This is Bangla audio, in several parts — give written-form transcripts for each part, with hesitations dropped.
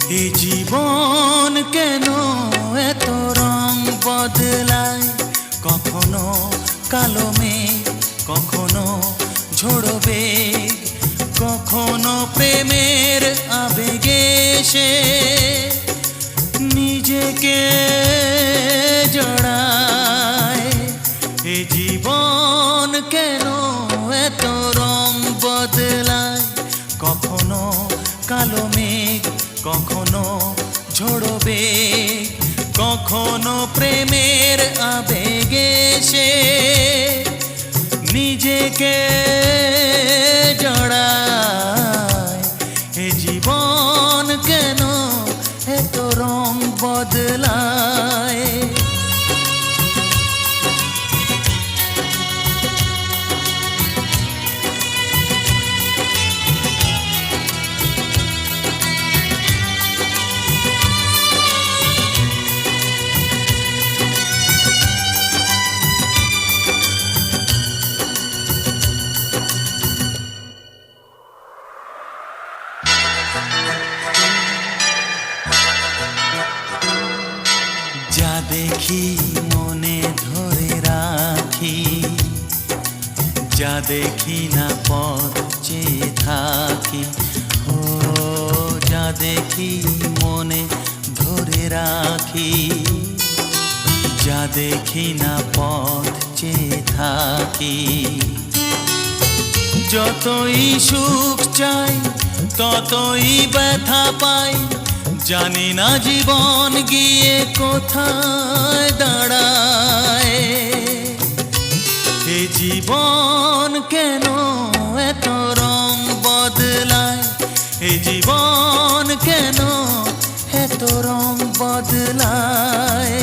এই জীবন কেন এত রং বদলায়, কখনো কালো মেঘ, কখনো ঝোড়ো বেগ, কখনো প্রেমের আবেগে সে নিজেকে জড়ায়। এই জীবন কেন এত রং বদলায়, কখনো কালো মেঘ, কখনো ঝোড়ো বেগ, কখনো প্রেমের আবেগে সে নিজেকে জড়ায়। এ জীবন কেন এত রং বদলায়। যা দেখি মনে ধরে রাখি, যা দেখি না পথ চেয়ে থাকি। ও যা দেখি মনে ধরে রাখি, যা দেখি না পথ চেয়ে থাকি। যতই সুখ চাই ততই ব্যথা পাই, জানি না জীবন গিয়ে কোথায় দাঁড়ায়। এ জীবন কেন এত রং বদলায়, এ জীবন কেন এত রং বদলায়।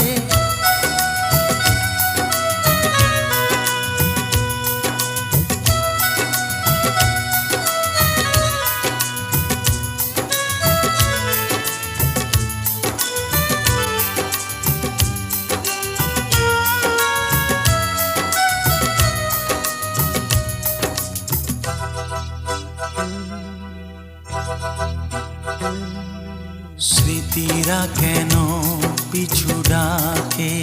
স্মৃতিরা কেন পিছু ডাকে,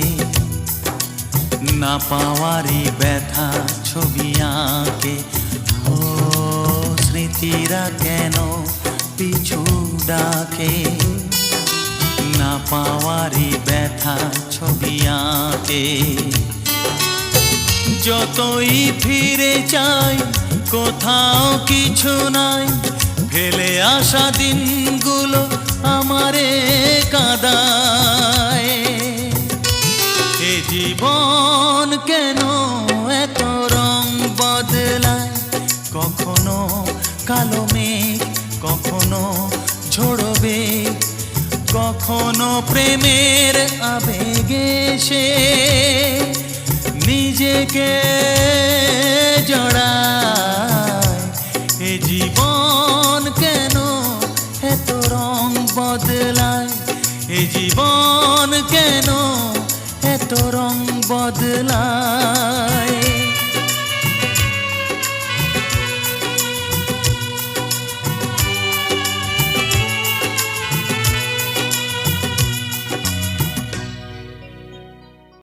না পাওয়ারই ব্যথা ছবি আঁকে। ও স্মৃতিরা কেন পিছু ডাকে, না পাওয়ারই ব্যথা ছবি আঁকে। যতই ফিরে চাই কোথাও কিছু নাই, ফেলে আসা দিনগুলো আমারে কাঁদায়। এ জীবন কেন এত রং বদলায়, কখনো কালো মেঘ, কখনো ঝোড়ো বেগ, কখনো প্রেমের আবেগে সে নিজেকে জড়ায়। এ জীবন কেন এত রং বদলায়, এ জীবন কেন এত রং বদলায়।